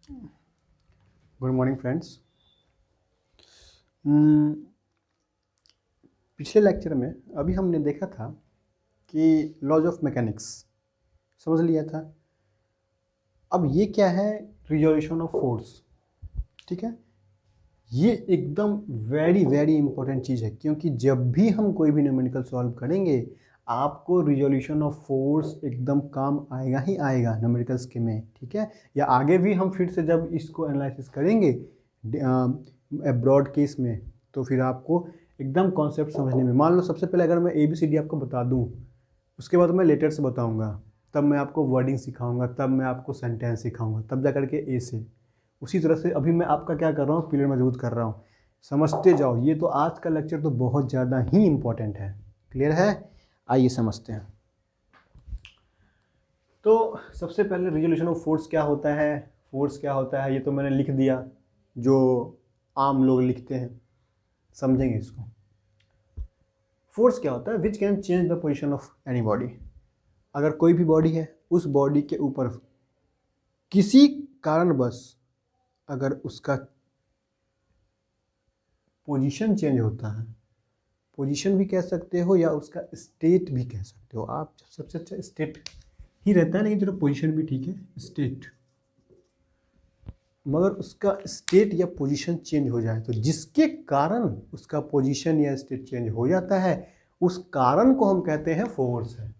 Good morning friends. पिछले lecture में अभी हमने देखा था कि लॉज ऑफ मैकेनिक्स समझ लिया था। अब ये क्या है, रिजोल्यूशन ऑफ फोर्स। ठीक है, ये एकदम वेरी वेरी इंपॉर्टेंट चीज़ है, क्योंकि जब भी हम कोई भी न्यूमेरिकल सॉल्व करेंगे आपको रिजोल्यूशन ऑफ फोर्स एकदम काम आएगा ही आएगा न्यूमेरिकल्स के में। ठीक है, या आगे भी हम फिर से जब इसको एनालिसिस करेंगे ब्रॉड केस में, तो फिर आपको एकदम कॉन्सेप्ट समझने में, मान लो सबसे पहले अगर मैं ABCD आपको बता दूं, उसके बाद मैं लेटर्स बताऊंगा, तब मैं आपको वर्डिंग सिखाऊंगा, तब मैं आपको सेंटेंस सिखाऊंगा, तब जा करके ए से। उसी तरह से अभी मैं आपका क्या कर रहा हूँ, पिलर मजबूत कर रहा हूँ। समझते जाओ, ये तो आज का लेक्चर तो बहुत ज़्यादा ही इंपॉर्टेंट है। क्लियर है? आइए समझते हैं। तो सबसे पहले रिजोल्यूशन ऑफ फोर्स क्या होता है, फोर्स क्या होता है, ये तो मैंने लिख दिया, जो आम लोग लिखते हैं, समझेंगे इसको। फोर्स क्या होता है, which can change the position of any body. अगर कोई भी बॉडी है, उस बॉडी के ऊपर किसी कारणवश अगर उसका पोजीशन चेंज होता है, पोजीशन भी कह सकते हो या उसका स्टेट भी कह सकते हो आप, सबसे अच्छा स्टेट ही रहता है, लेकिन चलो पोजीशन भी ठीक है, स्टेट। मगर उसका स्टेट या पोजीशन चेंज हो जाए, तो जिसके कारण उसका पोजीशन या स्टेट चेंज हो जाता है, उस कारण को हम कहते हैं फोर्स है।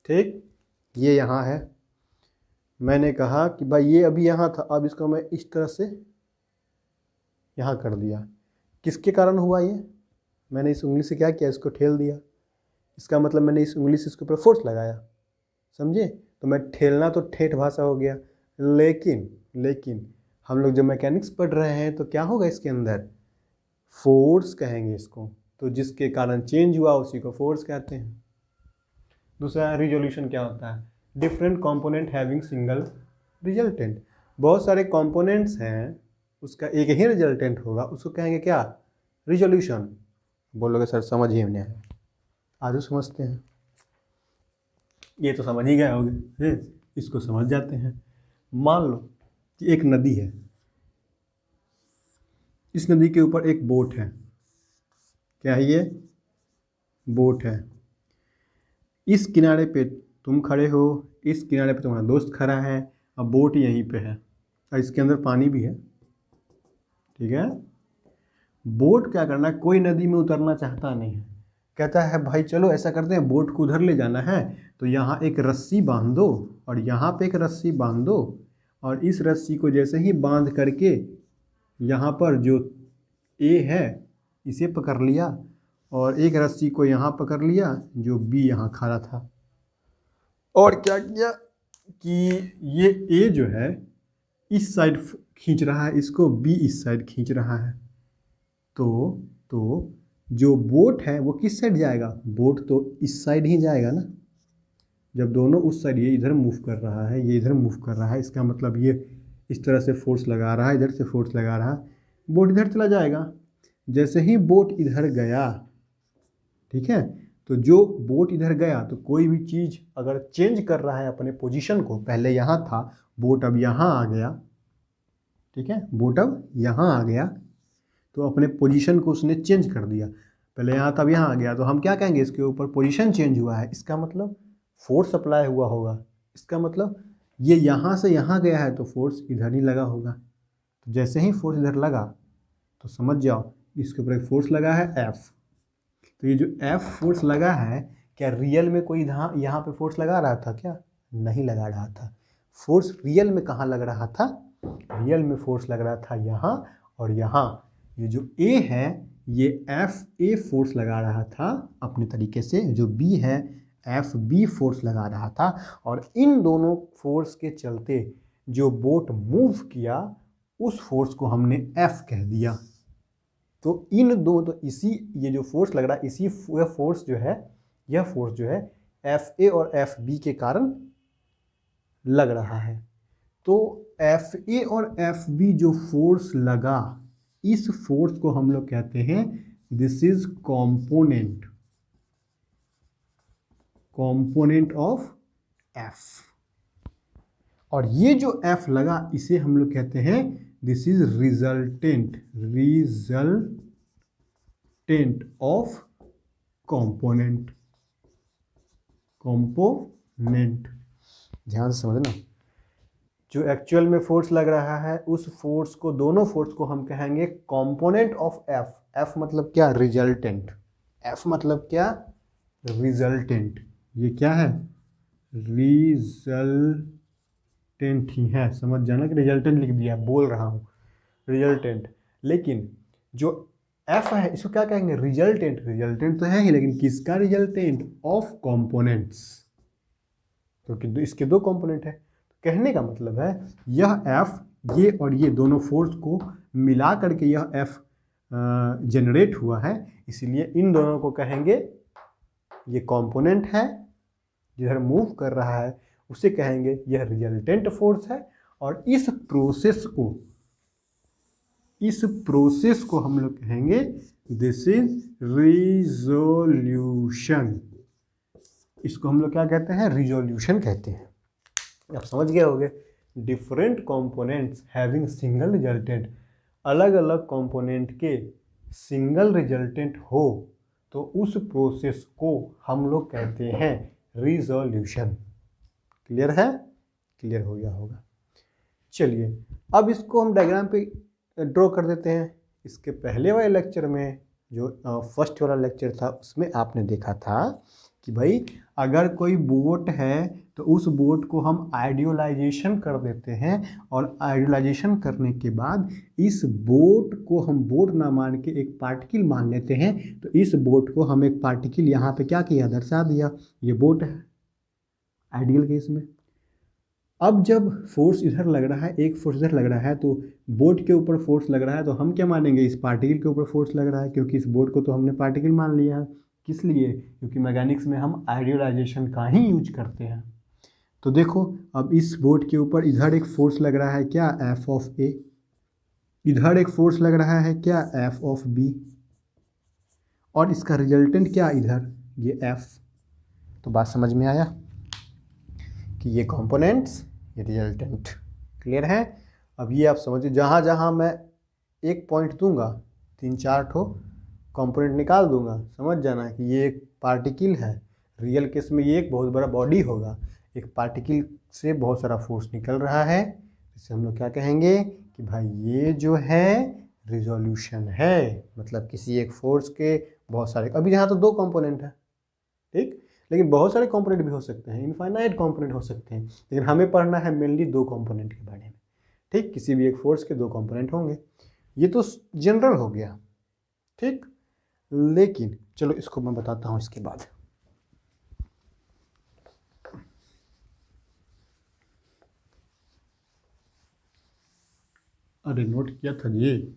ठीक, ये यहाँ है, मैंने कहा कि भाई ये अभी यहाँ था, अब इसको मैं इस तरह से यहाँ कर दिया। किसके कारण हुआ ये? मैंने इस उंगली से क्या किया, इसको ठेल दिया। इसका मतलब मैंने इस उंगली से इसके ऊपर फोर्स लगाया, समझे? तो मैं ठेलना तो ठेठ भाषा हो गया, लेकिन हम लोग जब मैकेनिक्स पढ़ रहे हैं तो क्या होगा इसके अंदर, फोर्स कहेंगे इसको। तो जिसके कारण चेंज हुआ उसी को फोर्स कहते हैं। दूसरा रिजोल्यूशन क्या होता है, different component having single resultant. बहुत सारे कंपोनेंट्स हैं, उसका एक ही रिजल्टेंट होगा, उसको कहेंगे क्या, रिजोल्यूशन। बोलोगे सर समझ ही नहीं आया, आज समझते हैं। ये तो समझ ही गए होगे, इसको समझ जाते हैं। मान लो कि एक नदी है, इस नदी के ऊपर एक बोट है। क्या है ये? बोट है। इस किनारे पे तुम खड़े हो, इस किनारे पे तुम्हारा दोस्त खड़ा है, अब बोट यहीं पे है और इसके अंदर पानी भी है। ठीक है, बोट क्या करना है, कोई नदी में उतरना चाहता नहीं है, कहता है भाई चलो ऐसा करते हैं, बोट को उधर ले जाना है तो यहाँ एक रस्सी बांध दो और यहाँ पे एक रस्सी बांध दो, और इस रस्सी को जैसे ही बांध करके यहाँ पर जो ए है इसे पकड़ लिया, और एक रस्सी को यहाँ पकड़ लिया जो बी यहाँ खड़ा था, और क्या किया कि ये ए जो है इस साइड खींच रहा है इसको, बी इस साइड खींच रहा है। तो जो बोट है वो किस साइड जाएगा, बोट तो इस साइड ही जाएगा ना। जब दोनों उस साइड, ये इधर मूव कर रहा है, ये इधर मूव कर रहा है, इसका मतलब ये इस तरह से फोर्स लगा रहा है, इधर से फोर्स लगा रहा है, बोट इधर चला जाएगा। जैसे ही बोट इधर गया, ठीक है, तो जो बोट इधर गया, तो कोई भी चीज़ अगर चेंज कर रहा है अपने पोजीशन को, पहले यहाँ था, बोट अब यहाँ आ गया, ठीक है, बोट अब यहाँ आ गया, तो अपने पोजीशन को उसने चेंज कर दिया। पहले यहाँ था, अब यहाँ आ गया, तो हम क्या कहेंगे, इसके ऊपर पोजीशन चेंज हुआ है, इसका मतलब फोर्स अप्लाई हुआ होगा। इसका मतलब ये यहाँ से यहाँ गया है तो फोर्स इधर ही लगा होगा। तो जैसे ही फोर्स इधर लगा तो समझ जाओ इसके ऊपर एक फोर्स लगा है F। तो ये जो F फोर्स लगा है, क्या रियल में कोई यहाँ पे फोर्स लगा रहा था क्या? नहीं लगा रहा था। फोर्स रियल में कहाँ लग रहा था? रियल में फोर्स लग रहा था यहाँ और यहाँ। ये जो A है ये FA फोर्स लगा रहा था अपने तरीके से, जो B है FB फोर्स लगा रहा था, और इन दोनों फोर्स के चलते जो बोट मूव किया उस फोर्स को हमने F कह दिया। तो इन दो, तो इसी ये जो फोर्स लग रहा है, इसी फोर्स जो है, यह फोर्स जो है FA और FB के कारण लग रहा है। तो FA और FB जो फोर्स लगा, इस फोर्स को हम लोग कहते हैं this is component of F। और ये जो F लगा इसे हम लोग कहते हैं this is resultant of component. ध्यान से समझना, जो एक्चुअल में फोर्स लग रहा है उस फोर्स को, दोनों फोर्स को हम कहेंगे कंपोनेंट ऑफ F। F मतलब क्या? रिजल्टेंट। F मतलब क्या? रिजल्टेंट। ये क्या है? रिजल्टेंट ही है, समझ जाना कि रिजल्टेंट लिख दिया, बोल रहा हूँ रिजल्टेंट। लेकिन जो F है इसको क्या कहेंगे? रिजल्टेंट। रिजल्टेंट तो है ही, लेकिन किसका रिजल्टेंट? ऑफ कंपोनेंट्स, क्योंकि इसके दो कंपोनेंट है। कहने का मतलब है यह F, ये और ये दोनों फोर्स को मिला करके यह F जनरेट हुआ है, इसलिए इन दोनों को कहेंगे, ये कंपोनेंट है जिधर मूव कर रहा है उसे कहेंगे यह रिजल्टेंट फोर्स है, और इस प्रोसेस को हम लोग कहेंगे दिस इज रिजोल्यूशन। इसको हम लोग क्या कहते हैं? रिजोल्यूशन कहते हैं। आप समझ गए होंगे। Different components having single resultant, अलग अलग कंपोनेंट के सिंगल रिजल्टेंट हो तो उस प्रोसेस को हम लोग कहते हैं रिजोल्यूशन। क्लियर है? क्लियर हो गया होगा। चलिए अब इसको हम डायग्राम पे ड्रॉ कर देते हैं। इसके पहले वाले लेक्चर में, जो फर्स्ट वाला लेक्चर था, उसमें आपने देखा था कि भाई अगर कोई बोट है तो उस बोट को हम आइडियलाइजेशन कर देते हैं, और आइडियलाइजेशन करने के बाद इस बोट को हम बोट ना मान के एक पार्टिकल मान लेते हैं। तो इस बोट को हम एक पार्टिकल यहाँ पे क्या किया? दर्शा दिया, ये बोट है आइडियल केस में। अब जब फोर्स इधर लग रहा है, एक फोर्स इधर लग रहा है, तो बोट के ऊपर फोर्स लग रहा है, तो हम क्या मानेंगे? इस पार्टिकल के ऊपर फोर्स लग रहा है, क्योंकि इस बोट को तो हमने पार्टिकल मान लिया है। किस लिए? क्योंकि मैकेनिक्स में हम आइडियलाइजेशन का ही यूज करते हैं। तो देखो अब इस बोट के ऊपर इधर एक फोर्स लग रहा है, क्या? F of A। इधर एक फोर्स लग रहा है, क्या? F of B। और इसका रिजल्टेंट क्या? इधर ये F। तो बात समझ में आया कि ये कंपोनेंट्स, ये रिजल्टेंट। क्लियर है? अब ये आप समझिए, जहाँ जहाँ मैं एक पॉइंट दूंगा 3-4 ठो कंपोनेंट निकाल दूंगा, समझ जाना कि ये एक पार्टिकल है। रियल केस में ये एक बहुत बड़ा बॉडी होगा, एक पार्टिकल से बहुत सारा फोर्स निकल रहा है, इसे हम लोग क्या कहेंगे कि भाई ये जो है रिजोल्यूशन है। मतलब किसी एक फोर्स के बहुत सारे, अभी यहाँ तो 2 कंपोनेंट है, ठीक, लेकिन बहुत सारे कंपोनेंट भी हो सकते हैं, इनफाइनाइट कंपोनेंट हो सकते हैं, लेकिन हमें पढ़ना है मेनली 2 कंपोनेंट के बारे में। ठीक, किसी भी एक फोर्स के 2 कंपोनेंट होंगे, ये तो जनरल हो गया। ठीक, लेकिन चलो इसको मैं बताता हूँ इसके बाद। अरे नोट किया था ये,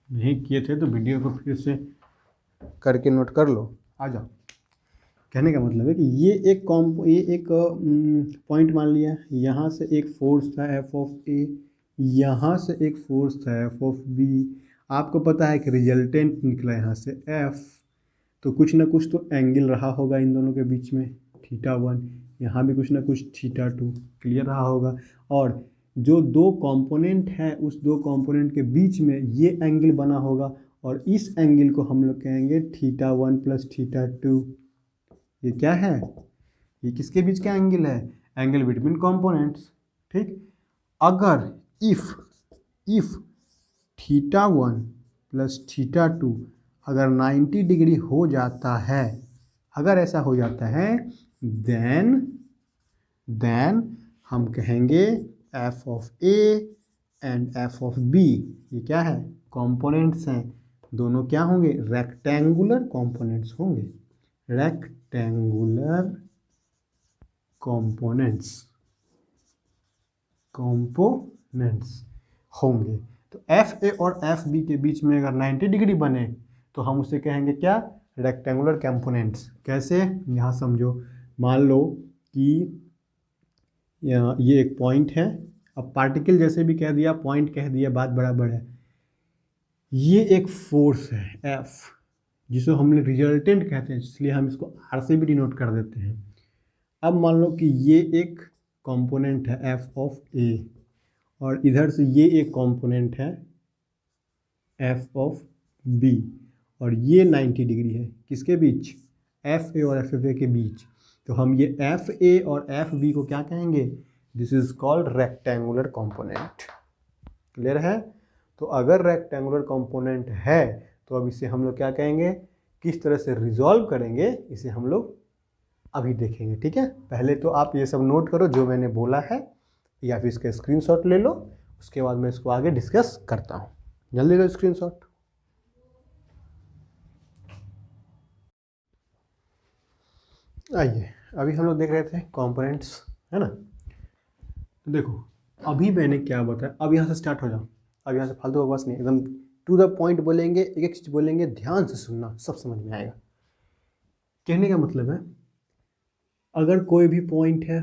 नहीं किए थे तो वीडियो को फिर से करके नोट कर लो। आ जाओ। कहने का मतलब है कि ये एक पॉइंट मान लिया, यहाँ से एक फोर्स था F ऑफ A, यहाँ से एक फोर्स था F ऑफ B। आपको पता है कि रिजल्टेंट निकला यहाँ से F, तो कुछ ना कुछ तो एंगल रहा होगा इन दोनों के बीच में, θ1। यहाँ भी कुछ ना कुछ θ2 क्लियर रहा होगा। और जो 2 कंपोनेंट हैं उस 2 कंपोनेंट के बीच में ये एंगल बना होगा, और इस एंगल को हम लोग कहेंगे θ1 प्लस θ2। ये क्या है? ये किसके बीच का एंगल है? Angle between components. ठीक, अगर इफ θ1 प्लस θ2 अगर 90 डिग्री हो जाता है, अगर ऐसा हो जाता है, देन हम कहेंगे F of A and F of B ये क्या है? कंपोनेंट्स हैं। दोनों क्या होंगे? रेक्टेंगुलर कंपोनेंट्स होंगे, रेक्टेंगुलर कंपोनेंट्स होंगे। तो FA और FB के बीच में अगर 90 डिग्री बने तो हम उसे कहेंगे क्या? Rectangular components. कैसे? यहाँ समझो, मान लो कि ये एक पॉइंट है, अब पार्टिकल जैसे भी कह दिया, पॉइंट कह दिया, बात बराबर है। ये एक फोर्स है F, जिसको हम लोग रिजल्टेंट कहते हैं, इसलिए हम इसको R से भी डिनोट कर देते हैं। अब मान लो कि ये एक कंपोनेंट है एफ ऑफ ए और इधर से ये एक कंपोनेंट है एफ ऑफ बी और ये 90 डिग्री है किसके बीच, एफ ए और एफ ए के बीच। तो हम ये एफ ए और एफ बी को क्या कहेंगे, this is called rectangular component. Clear है। तो अगर रेक्टेंगुलर कंपोनेंट है तो अब इसे हम लोग क्या कहेंगे, किस तरह से रिजॉल्व करेंगे इसे हम लोग अभी देखेंगे। ठीक है, पहले तो आप ये सब नोट करो जो मैंने बोला है या फिर इसका स्क्रीनशॉट ले लो, उसके बाद मैं इसको आगे डिस्कस करता हूँ। जल्दी लो स्क्रीनशॉट। आइए, अभी हम लोग देख रहे थे कंपोनेंट्स, है ना। तो देखो अभी मैंने क्या बताया, अब यहाँ से स्टार्ट हो जाओ, अब यहाँ से फालतू बकवास नहीं, एकदम टू द पॉइंट बोलेंगे, एक एक चीज़ बोलेंगे, ध्यान से सुनना, सब समझ में आएगा। कहने का मतलब है अगर कोई भी पॉइंट है,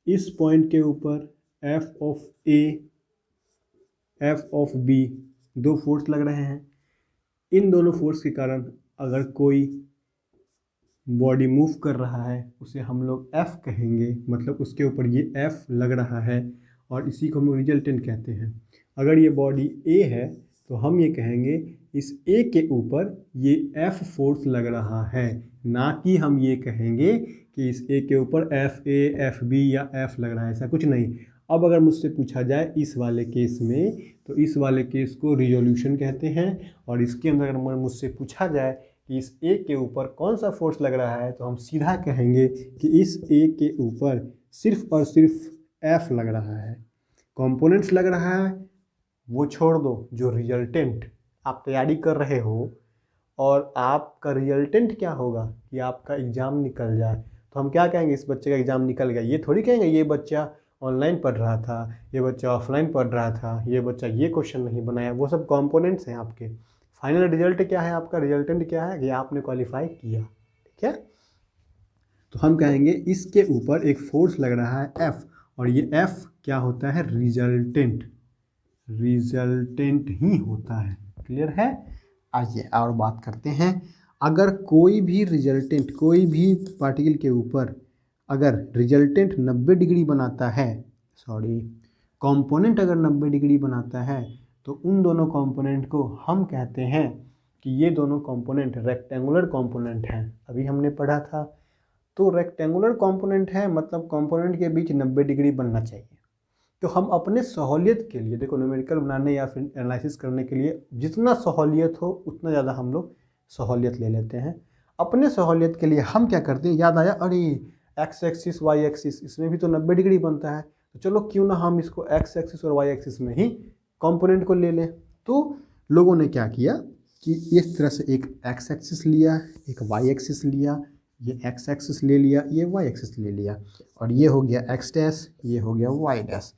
इस पॉइंट के ऊपर F of A F of B दो फोर्स लग रहे हैं, इन दोनों फोर्स के कारण अगर कोई बॉडी मूव कर रहा है उसे हम लोग एफ कहेंगे, मतलब उसके ऊपर ये एफ लग रहा है और इसी को हम रिजल्टेंट कहते हैं। अगर ये बॉडी ए है तो हम ये कहेंगे इस ए के ऊपर ये एफ फोर्स लग रहा है, ना कि हम ये कहेंगे कि इस ए के ऊपर एफ ए एफ बी या एफ लग रहा है, ऐसा कुछ नहीं। अब अगर मुझसे पूछा जाए इस वाले केस में, तो इस वाले केस को रिजोल्यूशन कहते हैं, और इसके अंदर अगर मुझसे पूछा जाए कि इस ए के ऊपर कौन सा फोर्स लग रहा है, तो हम सीधा कहेंगे कि इस ए के ऊपर सिर्फ और सिर्फ एफ लग रहा है। कंपोनेंट्स लग रहा है वो छोड़ दो, जो रिजल्टेंट आप तैयारी कर रहे हो और आपका रिजल्टेंट क्या होगा कि आपका एग्ज़ाम निकल जाए, तो हम क्या कहेंगे, इस बच्चे का एग्ज़ाम निकल गया। ये थोड़ी कहेंगे ये बच्चा ऑनलाइन पढ़ रहा था, ये बच्चा ऑफलाइन पढ़ रहा था, ये बच्चा ये क्वेश्चन नहीं बनाया। वो सब कंपोनेंट्स हैं आपके। फाइनल रिजल्ट क्या है, आपका रिजल्टेंट क्या है कि आपने क्वालिफाई किया। ठीक है, तो हम कहेंगे इसके ऊपर एक फोर्स लग रहा है एफ, और ये एफ क्या होता है, रिजल्टेंट, रिजल्टेंट ही होता है। क्लियर है। आइए और बात करते हैं, अगर कोई भी रिजल्टेंट, कोई भी पार्टिकल के ऊपर अगर रिजल्टेंट 90 डिग्री बनाता है, सॉरी कंपोनेंट अगर 90 डिग्री बनाता है, तो उन दोनों कंपोनेंट को हम कहते हैं कि ये दोनों कंपोनेंट रेक्टेंगुलर कंपोनेंट हैं। अभी हमने पढ़ा था। तो रेक्टेंगुलर कंपोनेंट है मतलब कंपोनेंट के बीच 90 डिग्री बनना चाहिए। तो हम अपने सहूलियत के लिए, देखो न्यूमेरिकल बनाने या फिर एनालिसिस करने के लिए जितना सहूलियत हो उतना ज़्यादा हम लोग सहूलियत ले लेते हैं। अपने सहूलियत के लिए हम क्या करते हैं, याद आया, अरे एक्स एक्सिस वाई एक्सिस इसमें भी तो 90 डिग्री बनता है, तो चलो क्यों ना हम इसको एक्स एक्सिस और वाई एक्सिस में ही कंपोनेंट को ले लें। तो लोगों ने क्या किया कि इस तरह से एक एक्स एक्सिस लिया, एक वाई एक्सिस लिया, ये एक्स एक्सिस ले लिया, ये वाई एक्सिस ले लिया, और ये हो गया एक्स डैश, ये हो गया वाई डैश।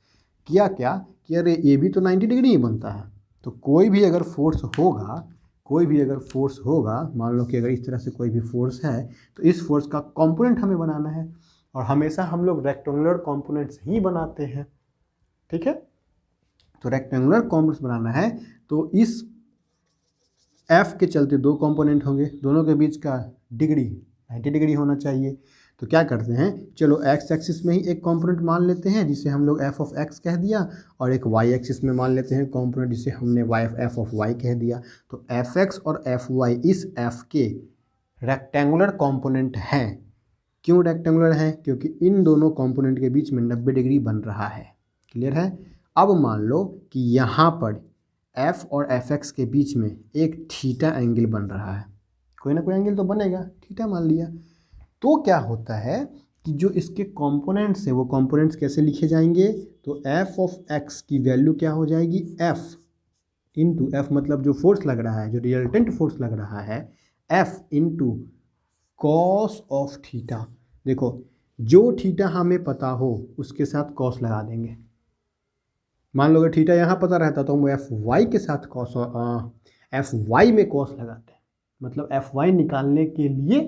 किया क्या कि अरे ये भी तो 90 डिग्री ही बनता है। तो कोई भी अगर फोर्स होगा, कोई भी अगर फोर्स होगा, मान लो कि अगर इस तरह से कोई भी फोर्स है, तो इस फोर्स का कंपोनेंट हमें बनाना है, और हमेशा हम लोग रेक्टेंगुलर कंपोनेंट्स ही बनाते हैं। ठीक है, तो रेक्टेंगुलर कंपोनेंट्स बनाना है, तो इस एफ के चलते दो कंपोनेंट होंगे, दोनों के बीच का डिग्री 90 डिग्री होना चाहिए। तो क्या करते हैं, चलो एक्स एक्सिस में ही एक कंपोनेंट मान लेते हैं जिसे हम लोग एफ ऑफ एक्स कह दिया, और एक वाई एक्सिस में मान लेते हैं कंपोनेंट जिसे हमने एफ ऑफ वाई कह दिया। तो एफ एक्स और एफ वाई इस एफ के रेक्टेंगुलर कंपोनेंट हैं। क्यों रेक्टेंगुलर हैं, क्योंकि इन दोनों कंपोनेंट के बीच में 90 डिग्री बन रहा है। क्लियर है। अब मान लो कि यहाँ पर एफ और एफ एक्स के बीच में एक थीटा एंगल बन रहा है, कोई ना कोई एंगल तो बनेगा, थीटा मान लिया। तो क्या होता है कि जो इसके कंपोनेंट्स हैं वो कंपोनेंट्स कैसे लिखे जाएंगे, तो एफ ऑफ एक्स की वैल्यू क्या हो जाएगी, एफ इंटू एफ, मतलब जो फोर्स लग रहा है, जो रिजल्टेंट फोर्स लग रहा है, F into cos of theta. देखो जो थीटा हमें पता हो उसके साथ कॉस लगा देंगे। मान लो अगर थीटा यहाँ पता रहता तो हम एफ वाई के साथ कॉस, एफ वाई में कॉस लगाते हैं, मतलब एफ वाई निकालने के लिए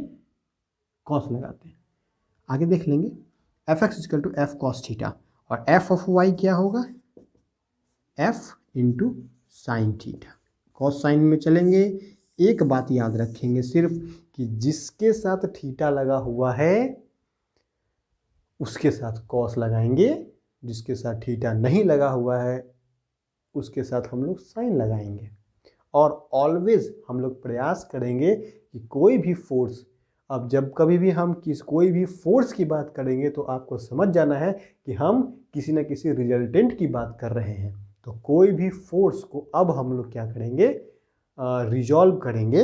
कॉस लगाते हैं। आगे देख लेंगे, F X equal to F cos theta, और एफ ऑफ वाई क्या होगा, F into sine theta. Cos sine में चलेंगे। एक बात याद रखेंगे सिर्फ कि जिसके साथ थीटा लगा हुआ है उसके साथ कॉस लगाएंगे, जिसके साथ थीटा नहीं लगा हुआ है उसके साथ हम लोग साइन लगाएंगे। और ऑलवेज हम लोग प्रयास करेंगे कि कोई भी फोर्स, अब जब कभी भी हम कोई भी फोर्स की बात करेंगे तो आपको समझ जाना है कि हम किसी न किसी रिजल्टेंट की बात कर रहे हैं। तो कोई भी फोर्स को अब हम लोग क्या करेंगे, रिजॉल्व करेंगे।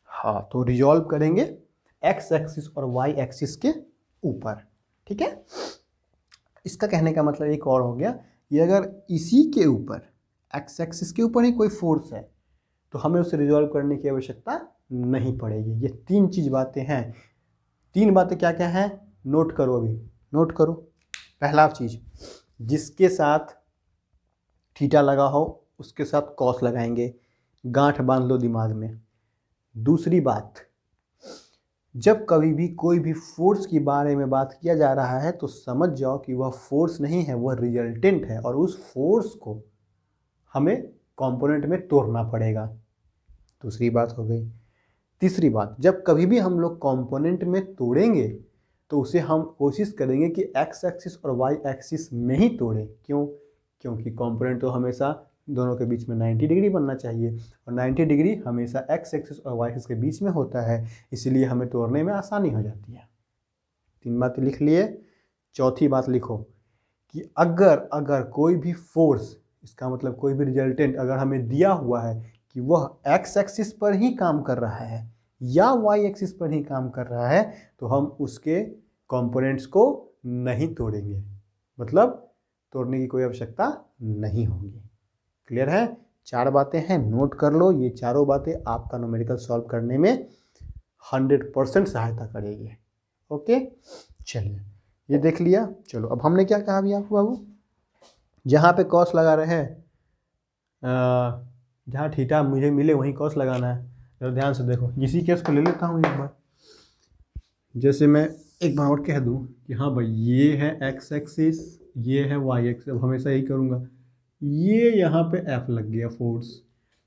हाँ, तो रिजॉल्व करेंगे एक्स एक्सिस और वाई एक्सिस के ऊपर। ठीक है, इसका कहने का मतलब एक और हो गया कि अगर इसी के ऊपर एक्स एक्सिस के ऊपर ही कोई फोर्स है तो हमें उसे रिजॉल्व करने की आवश्यकता नहीं पड़ेगी। ये तीन चीज बातें हैं। तीन बातें क्या क्या हैं, नोट करो, अभी नोट करो। पहला चीज, जिसके साथ थीटा लगा हो उसके साथ कॉस लगाएंगे, गांठ बांध लो दिमाग में। दूसरी बात, जब कभी भी कोई भी फोर्स के बारे में बात किया जा रहा है तो समझ जाओ कि वह फोर्स नहीं है, वह रिजल्टेंट है और उस फोर्स को हमें कंपोनेंट में तोड़ना पड़ेगा। दूसरी बात हो गई। तीसरी बात, जब कभी भी हम लोग कंपोनेंट में तोड़ेंगे तो उसे हम कोशिश करेंगे कि एक्स एक्सिस और वाई एक्सिस में ही तोड़ें। क्यों? क्योंकि कंपोनेंट तो हमेशा दोनों के बीच में 90 डिग्री बनना चाहिए और 90 डिग्री हमेशा एक्स एक्सिस और वाई एक्सिस के बीच में होता है, इसलिए हमें तोड़ने में आसानी हो जाती है। तीन बातें लिख लिए। चौथी बात लिखो कि अगर कोई भी फोर्स, इसका मतलब कोई भी रिजल्टेंट अगर हमें दिया हुआ है कि वह एक्स एक्सिस पर ही काम कर रहा है या वाई एक्सिस पर ही काम कर रहा है तो हम उसके कंपोनेंट्स को नहीं तोड़ेंगे, मतलब तोड़ने की कोई आवश्यकता नहीं होगी। क्लियर है? चार बातें हैं, नोट कर लो। ये चारों बातें आपका न्यूमेरिकल सॉल्व करने में 100% सहायता करेगी। ओके, चलिए ये देख लिया। चलो अब हमने क्या कहा अभी आपको बाबू, जहाँ पे कॉस लगा रहे हैं, जहाँ थीटा मुझे मिले वहीं कॉस लगाना है। तो ध्यान से देखो, इसी केस को ले लेता हूँ एक बार। जैसे मैं एक बार और कह दूँ कि हाँ भाई ये है एक्स एक्सिस, ये है वाई एक्सिस, अब हमेशा यही करूँगा। ये यहाँ पे एफ लग गया फोर्स।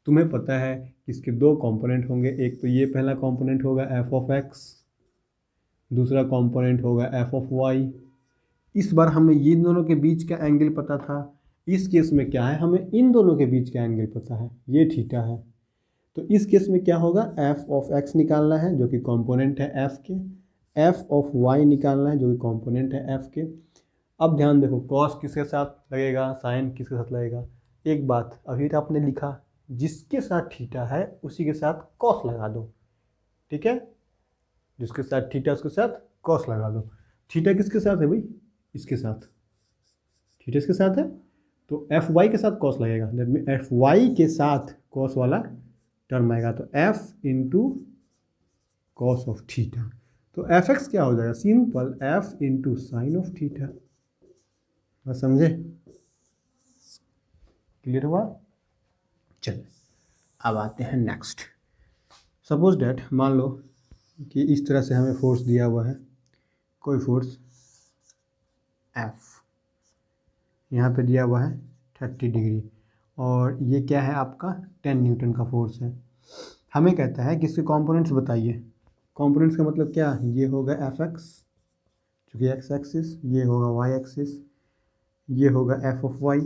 तुम्हें पता है इसके दो कंपोनेंट होंगे, एक तो ये पहला कंपोनेंट होगा एफ ऑफ एक्स, दूसरा कंपोनेंट होगा एफ ऑफ वाई। इस बार हमें ये दोनों के बीच का एंगल पता था, इस केस में क्या है, हमें इन दोनों के बीच का एंगल पता है, ये थीटा है। तो इस केस में क्या होगा, एफ ऑफ एक्स निकालना है जो कि कंपोनेंट है एफ के, एफ ऑफ वाई निकालना है जो कि कंपोनेंट है एफ के। अब ध्यान देखो, कॉस किसके साथ लगेगा, साइन किसके साथ लगेगा। एक बात अभी आपने लिखा, जिसके साथ थीटा है उसी के साथ कॉस लगा दो। ठीक है, जिसके साथ थीटा उसके साथ कॉस लगा दो। थीटा किसके साथ है भाई, इसके साथ, थीटा इसके साथ है तो एफ वाई के साथ कॉस लगेगा। दैट मीन एफ वाई के साथ कॉस वाला टर्म आएगा, तो F into cos of theta. तो एफ एक्स क्या हो जाएगा, simple F into sign of theta. बस समझे? क्लियर हुआ? चलिए अब आते हैं नेक्स्ट। सपोज डैट, मान लो कि इस तरह से हमें फोर्स दिया हुआ है, कोई फोर्स एफ यहाँ पे दिया हुआ है 30 डिग्री, और ये क्या है आपका 10 न्यूटन का फोर्स है। हमें कहता है कि इसके कंपोनेंट्स बताइए। कंपोनेंट्स का मतलब क्या, ये होगा एफ एक्स जो कि एक्स एक्सिस, ये होगा वाई एक्सिस, ये होगा एफ ऑफ वाई।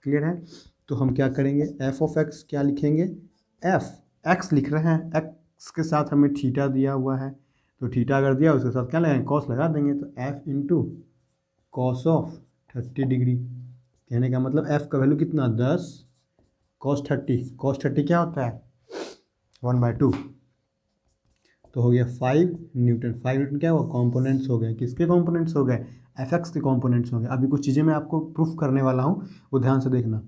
क्लियर है? तो हम क्या करेंगे, एफ ऑफ एक्स क्या लिखेंगे, एफ एक्स लिख रहे हैं, एक्स के साथ हमें थीटा दिया हुआ है तो थीटा अगर दिया उसके साथ क्या लगाएंगे, कॉस लगा देंगे। तो F into cos of 30 degree, कहने का मतलब एफ का वैल्यू कितना 10 कॉस 30। कॉस 30 क्या होता है 1/2, तो हो गया 5 न्यूटन। 5 न्यूटन क्या हुआ, कॉम्पोनेंट्स हो गए। किसके कॉम्पोनेंट्स हो गए, एफ एक्स के कॉम्पोनेंट्स हो गए। अभी कुछ चीज़ें मैं आपको प्रूफ करने वाला हूँ, वो ध्यान से देखना।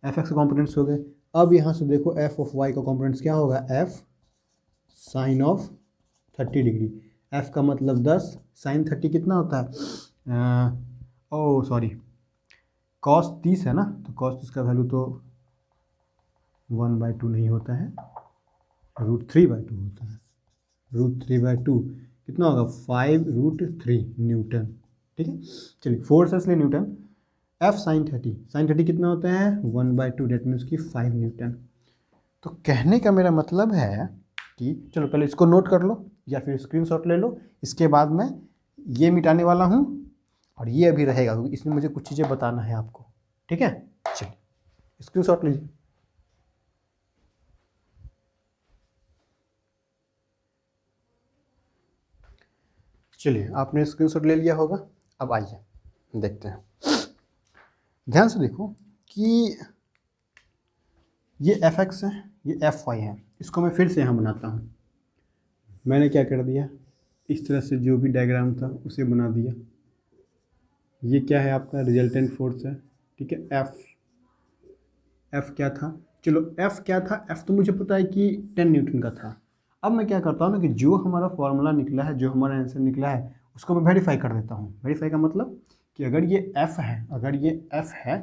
एफ एक्स के कॉम्पोनेंट्स हो गए। अब यहाँ से देखो एफ ऑफ वाई का कॉम्पोनेंट्स क्या होगा, F sine of 30 degree. F का मतलब 10, साइन 30 कितना होता है, ओ सॉरी कॉस 30 है ना, तो कॉस 30 का वैल्यू तो 1/2 नहीं होता है, √3/2 होता है। √3/2 कितना होगा, 5√3 न्यूटन। ठीक है, चलिए फोर्स है इसलिए न्यूटन। एफ साइन 30, साइन 30 कितना होता है 1/2, डेट मीन्स की 5 न्यूटन। तो कहने का मेरा मतलब है कि चलो पहले इसको नोट कर लो या फिर स्क्रीनशॉट ले लो, इसके बाद मैं ये मिटाने वाला हूँ और ये अभी रहेगा क्योंकि इसमें मुझे कुछ चीज़ें बताना है आपको। ठीक है, चलिए स्क्रीनशॉट लीजिए। चलिए आपने स्क्रीनशॉट ले लिया होगा। अब आइए देखते हैं, ध्यान से देखो कि ये fx है, ये fy है। इसको मैं फिर से यहाँ बनाता हूँ। मैंने क्या कर दिया, इस तरह से जो भी डायग्राम था उसे बना दिया। ये क्या है, आपका रिजल्टेंट फोर्स है। ठीक है, F क्या था, चलो F क्या था, F तो मुझे पता है कि 10 न्यूटन का था। अब मैं क्या करता हूँ ना कि जो हमारा फॉर्मूला निकला है, जो हमारा आंसर निकला है, उसको मैं वेरीफाई कर देता हूँ। वेरीफाई का मतलब कि अगर ये F है, अगर ये F है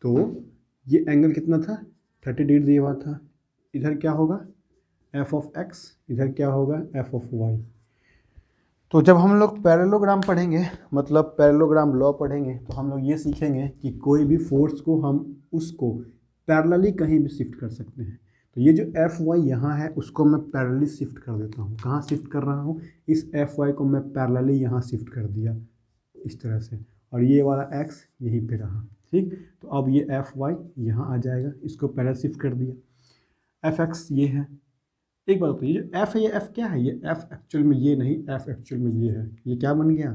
तो ये एंगल कितना था, 30 डिग्री दिया हुआ था। इधर क्या होगा, f ऑफ x, इधर क्या होगा, f ऑफ y। तो जब हम लोग पैरेललोग्राम पढ़ेंगे, मतलब पैरेललोग्राम लॉ पढ़ेंगे, तो हम लोग ये सीखेंगे कि कोई भी फोर्स को हम उसको पैरेलली कहीं भी शिफ्ट कर सकते हैं। तो ये जो एफ वाई यहाँ है उसको मैं पैरेलली शिफ्ट कर देता हूँ। कहाँ शिफ्ट कर रहा हूँ, इस एफ वाई को मैं पैरेलली यहाँ शिफ्ट कर दिया इस तरह से, और ये वाला एक्स यहीं पे रहा। ठीक, तो अब ये एफ वाई यहाँ आ जाएगा, इसको पैरेलल शिफ्ट कर दिया। एफ एक्स ये है। एक बात बताइए, ये जो एफ है, ये एफ क्या है, ये एफ एक्चुअल में ये नहीं, एफ एक्चुअल में ये है। ये क्या बन गया,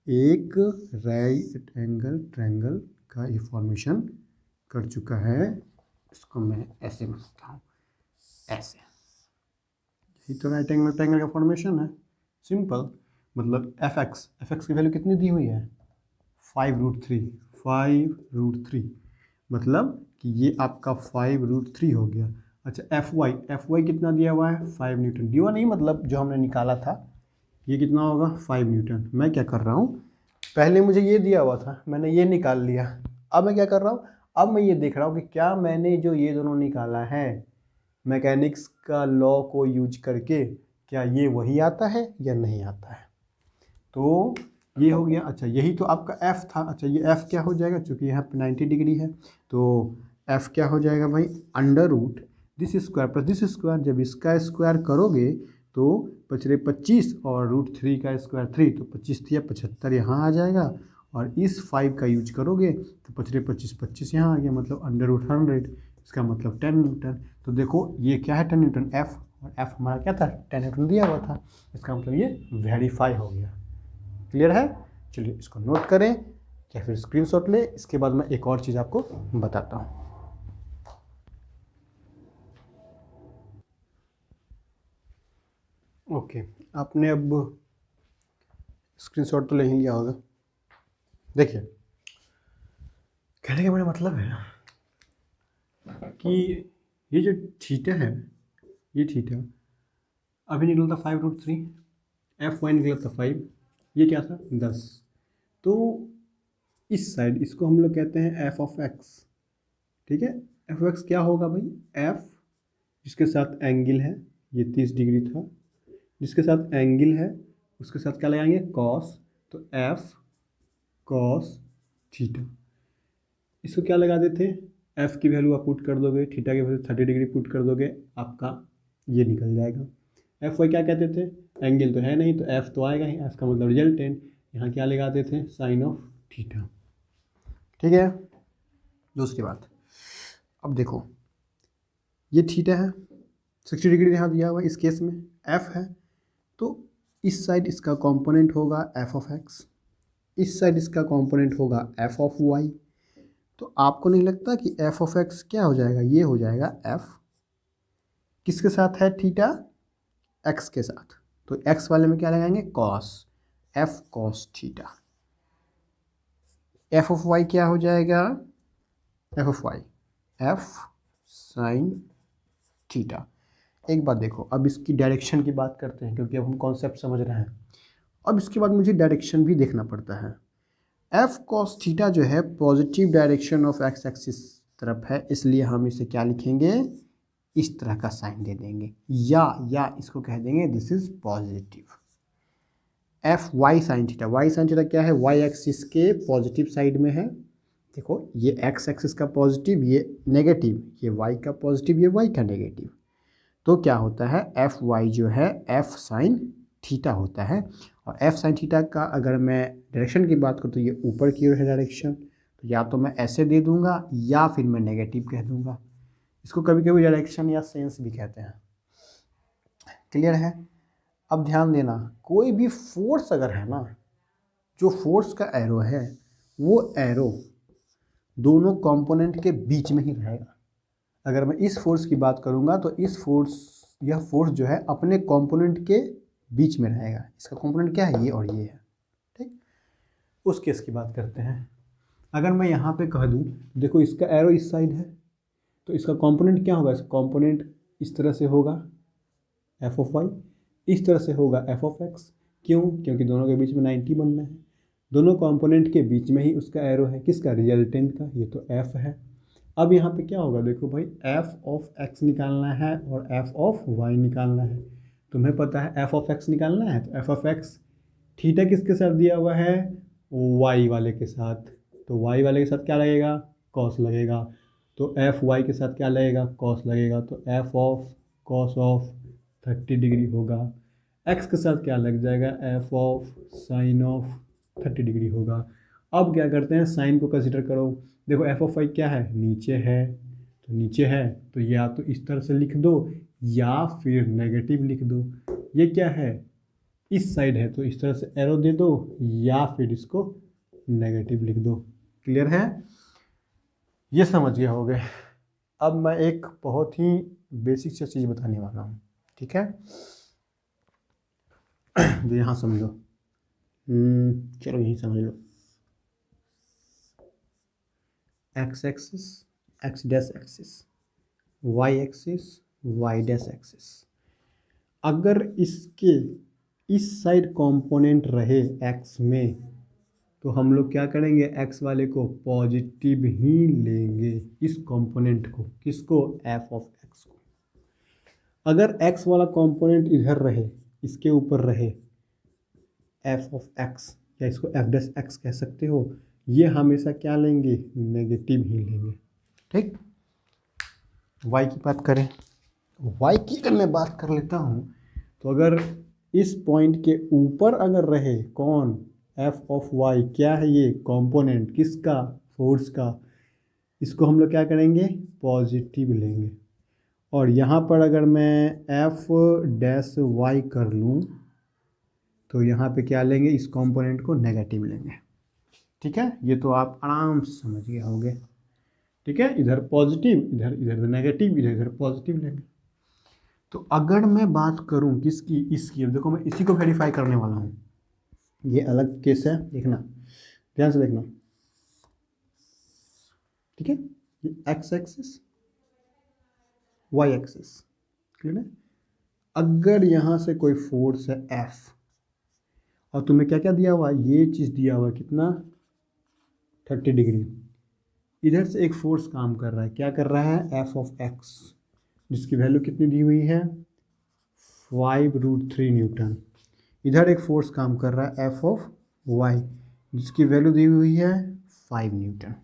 एक राइट एंगल ट्रायंगल का ये फॉर्मेशन कर चुका है। इसको मैं ऐसे बनाता हूँ, ऐसे। यही तो राइट एंगल ट्रायंगल का फॉर्मेशन है, सिंपल। मतलब एफ एक्स की वैल्यू कितनी दी हुई है, 5√3, 5√3, मतलब कि ये आपका 5√3 हो गया। अच्छा, एफ वाई कितना दिया हुआ है, 5 न्यूटन दिया हुआ नहीं, मतलब जो हमने निकाला था ये कितना होगा, 5 न्यूटन। मैं क्या कर रहा हूँ, पहले मुझे ये दिया हुआ था, मैंने ये निकाल लिया। अब मैं क्या कर रहा हूँ, अब मैं ये देख रहा हूँ कि क्या मैंने जो ये दोनों निकाला है मैकेनिक्स का लॉ को यूज करके, क्या ये वही आता है या नहीं आता है। तो ये हो गया। अच्छा, यही तो आपका f था। अच्छा, ये f क्या हो जाएगा, चूँकि यहाँ पे 90 डिग्री है तो f क्या हो जाएगा भाई, under root this square plus this square. जब इसका स्क्वायर करोगे तो 25 और √3 का स्क्वायर 3, तो 25 या 75 यहाँ आ जाएगा, और इस 5 का यूज करोगे तो 25 यहाँ आ गया, मतलब √100। इसका मतलब 10 न्यूटन। तो देखो ये क्या है, 10 न्यूटन f, और f हमारा क्या था, 10 न्यूटन दिया हुआ था। इसका मतलब ये वेरीफाई हो गया। क्लियर है, चलिए इसको नोट करें या फिर स्क्रीनशॉट ले। इसके बाद मैं एक और चीज़ आपको बताता हूँ। ओके, आपने अब स्क्रीनशॉट तो ले ही लिया होगा। देखिए, कहने का मेरा मतलब है कि ये जो थीटा है, ये थीटा अभी निकला था 5√3, एफ वाई निकला था 5, ये क्या था 10। तो इस साइड इसको हम लोग कहते हैं एफ ऑफ एक्स। ठीक है, एफ ऑफ एक्स क्या होगा भाई, एफ जिसके साथ एंगल है, ये 30 डिग्री था, जिसके साथ एंगल है उसके साथ क्या लगाएंगे, कॉस। तो एफ कॉस थीटा। इसको क्या लगा देते, एफ की वैल्यू आप पुट कर दोगे, थीटा की वैल्यू 30 डिग्री पुट कर दोगे, आपका ये निकल जाएगा। एफ वाई क्या कहते थे, एंगल तो है नहीं तो एफ तो आएगा ही, एफ का मतलब रिजल्टेंट। यहाँ क्या लगाते थे, साइन ऑफ थीटा। ठीक है, दूसरी बात, अब देखो ये थीटा है, 60 डिग्री यहाँ दिया हुआ है, इस केस में एफ है, तो इस साइड इसका कंपोनेंट होगा एफ ऑफ एक्स, इस साइड इसका कंपोनेंट होगा एफ ऑफ वाई। तो आपको नहीं लगता कि एफ ऑफ एक्स क्या हो जाएगा, ये हो जाएगा एफ किसके साथ है, थीटा एक्स के साथ। तो एक्स वाले में क्या लगाएंगे, cos, F cos theta. F of Y क्या हो जाएगा, F of Y F sine theta. एक बात देखो, अब इसकी डायरेक्शन की बात करते हैं क्योंकि अब हम कॉन्सेप्ट समझ रहे हैं। अब इसके बाद मुझे डायरेक्शन भी देखना पड़ता है। एफ कॉस थीटा जो है positive direction of x axis तरफ है, इसलिए हम इसे क्या लिखेंगे, इस तरह का साइन दे देंगे, या इसको कह देंगे this is positive. F Y sine theta, Y sine theta क्या है, वाई एक्सिस के पॉजिटिव साइड में है। देखो ये एक्स एक्सिस का पॉजिटिव, ये नेगेटिव, ये वाई का पॉजिटिव, ये वाई का नेगेटिव। तो क्या होता है, एफ वाई जो है एफ साइन थीटा होता है। और एफ साइन थीटा का अगर मैं डायरेक्शन की बात करूँ तो ये ऊपर की ओर है डायरेक्शन, तो या तो मैं ऐसे दे दूंगा या फिर मैं नेगेटिव कह दूंगा। इसको कभी कभी डायरेक्शन या सेंस भी कहते हैं। क्लियर है? अब ध्यान देना, कोई भी फोर्स अगर है ना, जो फोर्स का एरो है वो एरो दोनों कंपोनेंट के बीच में ही रहेगा। अगर मैं इस फोर्स की बात करूंगा तो यह फोर्स जो है अपने कंपोनेंट के बीच में रहेगा। इसका कंपोनेंट क्या है, ये और ये है। ठीक, उस केस की बात करते हैं। अगर मैं यहाँ पे कह दूँ, देखो इसका एरो इस साइड है, तो इसका कंपोनेंट क्या होगा, इसका कंपोनेंट इस तरह से होगा एफ ऑफ वाई, इस तरह से होगा एफ ऑफ एक्स। क्यों? क्योंकि दोनों के बीच में 90 बनना है, दोनों कंपोनेंट के बीच में ही उसका एरो है। किसका? रिजल्टेंट का। ये तो एफ है। अब यहाँ पे क्या होगा, देखो भाई, एफ ऑफ एक्स निकालना है और एफ ऑफ वाई निकालना है। तुम्हें पता है एफ ऑफ एक्स निकालना है, तो एफ ऑफ एक्स थीटा किसके साथ दिया हुआ है, वाई वाले के साथ। तो वाई वाले के साथ क्या लगेगा, कॉस लगेगा। तो एफ वाई के साथ क्या लगेगा, कॉस लगेगा। तो F of cos of 30 degree होगा। एक्स के साथ क्या लग जाएगा, F of sine of 30 degree होगा। अब क्या करते हैं, साइन को कंसिडर करो। देखो एफ ऑफ वाई क्या है, नीचे है, तो नीचे है तो या तो इस तरह से लिख दो या फिर नेगेटिव लिख दो। ये क्या है, इस साइड है, तो इस तरह से एरो दे दो या फिर इसको नेगेटिव लिख दो। क्लियर है? ये समझ गए होगे। अब मैं एक बहुत ही बेसिक सी चीज़ बताने वाला हूँ, ठीक है, जो यहाँ समझो। चलो यही समझ लो। X axis, x dash axis, Y axis, y dash axis. अगर इसके इस साइड कंपोनेंट रहे एक्स में, तो हम लोग क्या करेंगे, एक्स वाले को पॉजिटिव ही लेंगे, इस कंपोनेंट को। किसको? एफ ऑफ एक्स को। अगर एक्स वाला कंपोनेंट इधर रहे, इसके ऊपर रहे, एफ ऑफ एक्स या इसको एफ डैश एक्स कह सकते हो, ये हमेशा क्या लेंगे, नेगेटिव ही लेंगे। ठीक, वाई की बात करें, वाई की अगर मैं बात कर लेता हूँ, तो अगर इस पॉइंट के ऊपर अगर रहे कौन, एफ ऑफ वाई, क्या है ये, कंपोनेंट किसका, फोर्स का, इसको हम लोग क्या करेंगे, पॉजिटिव लेंगे। और यहाँ पर अगर मैं एफ डैश वाई कर लूँ, तो यहाँ पे क्या लेंगे, इस कंपोनेंट को नेगेटिव लेंगे। ठीक है, ये तो आप आराम से समझ गए होंगे। ठीक है, इधर पॉजिटिव, इधर इधर नेगेटिव, इधर इधर पॉजिटिव लेंगे। तो अगर मैं बात करूं किसकी, इसकी, देखो मैं इसी को वेरीफाई करने वाला हूं। ये अलग केस है, देखना ध्यान से देखना। ठीक है, ये X axis, Y axis, clear है। अगर यहाँ से कोई फोर्स है एफ, और तुम्हें क्या क्या दिया हुआ है, ये चीज़ दिया हुआ है, कितना, 30 डिग्री। इधर से एक फोर्स काम कर रहा है, क्या कर रहा है, एफ ऑफ एक्स, जिसकी वैल्यू कितनी दी हुई है, 5√3 न्यूटन। इधर एक फोर्स काम कर रहा है, एफ ऑफ वाई, जिसकी वैल्यू दी हुई है 5 न्यूटन।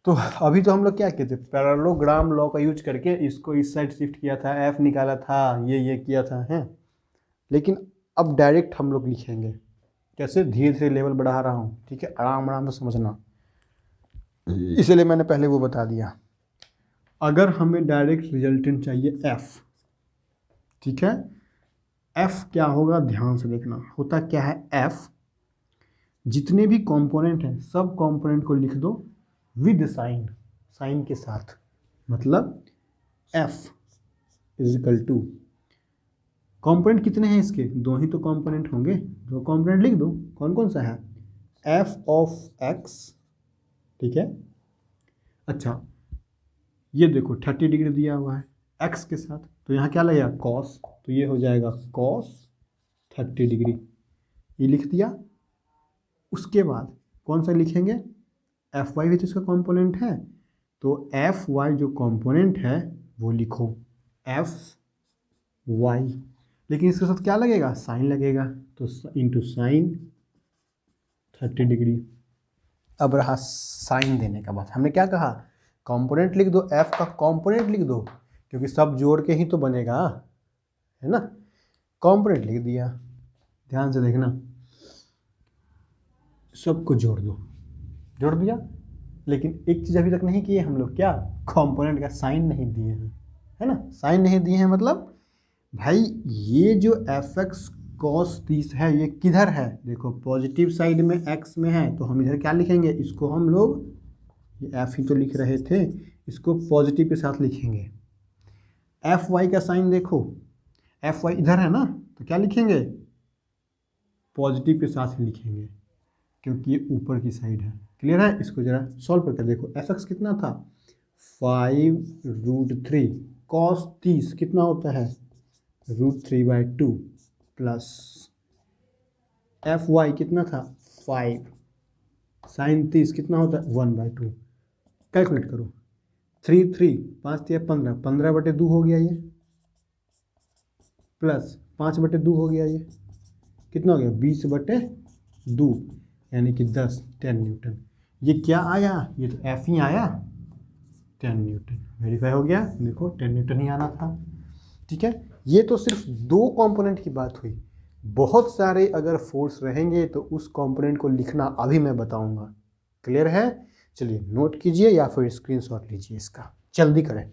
तो अभी तो हम लोग क्या कहते हैं, पैरेललोग्राम लॉ का यूज करके इसको इस साइड शिफ्ट किया था, एफ निकाला था, ये किया था, है। लेकिन अब डायरेक्ट हम लोग लिखेंगे, कैसे, धीरे धीरे लेवल बढ़ा रहा हूँ, ठीक है, आराम आराम से समझना, इसलिए मैंने पहले वो बता दिया। अगर हमें डायरेक्ट रिजल्टेंट चाहिए एफ, ठीक है, एफ क्या होगा, ध्यान से देखना, होता क्या है, एफ जितने भी कंपोनेंट हैं सब कंपोनेंट को लिख दो विद साइन, साइन के साथ, मतलब F is equal to, component कितने हैं इसके, दो ही तो कंपोनेंट होंगे, दो कंपोनेंट लिख दो, कौन कौन सा है, एफ ऑफ एक्स, ठीक है। अच्छा, ये देखो 30 डिग्री दिया हुआ है एक्स के साथ, तो यहाँ क्या लगेगा, कॉस, तो ये हो जाएगा कॉस 30 डिग्री, ये लिख दिया। उसके बाद कौन सा लिखेंगे, एफ वाई भी तो इसका कंपोनेंट है, तो एफ वाई जो कंपोनेंट है वो लिखो, एफ वाई, लेकिन इसके साथ क्या लगेगा, साइन लगेगा, तो इंटू साइन 30 डिग्री। अब रहा साइन देने का बात, हमने क्या कहा, कंपोनेंट लिख दो, एफ का कंपोनेंट लिख दो, क्योंकि सब जोड़ के ही तो बनेगा, है ना। कंपोनेंट लिख दिया, ध्यान से देखना, सबको जोड़ दो, जोड़ दिया। लेकिन एक चीज़ अभी तक नहीं किए हम लोग, क्या, कंपोनेंट का साइन नहीं दिए हैं, है ना। साइन नहीं दिए हैं मतलब भाई ये जो fx cos 30 है ये किधर है, देखो पॉजिटिव साइड में x में है, तो हम इधर क्या लिखेंगे, इसको हम लोग, ये f ही तो लिख रहे थे, इसको पॉजिटिव के साथ लिखेंगे। fy का साइन देखो, fy इधर है ना, तो क्या लिखेंगे, पॉजिटिव के साथ ही लिखेंगे, क्योंकि ये ऊपर की साइड है। क्लियर है। इसको जरा सॉल्व करके देखो, fx कितना था 5√3 cos 30 कितना होता है √3/2 प्लस fy कितना था 5 sin 30 कितना होता है 1/2। कैलकुलेट करो, 3 5 या 15, 15/2 हो गया ये, प्लस 5/2 हो गया ये, कितना हो गया 20/2, यानी कि 10 न्यूटन। ये क्या आया, ये तो एफ ही आया 10 न्यूटन। वेरीफाई हो गया, देखो 10 न्यूटन ही आना था। ठीक है, ये तो सिर्फ 2 कंपोनेंट की बात हुई। बहुत सारे अगर फोर्स रहेंगे तो उस कंपोनेंट को लिखना अभी मैं बताऊंगा। क्लियर है। चलिए नोट कीजिए या फिर स्क्रीनशॉट लीजिए इसका, जल्दी करें।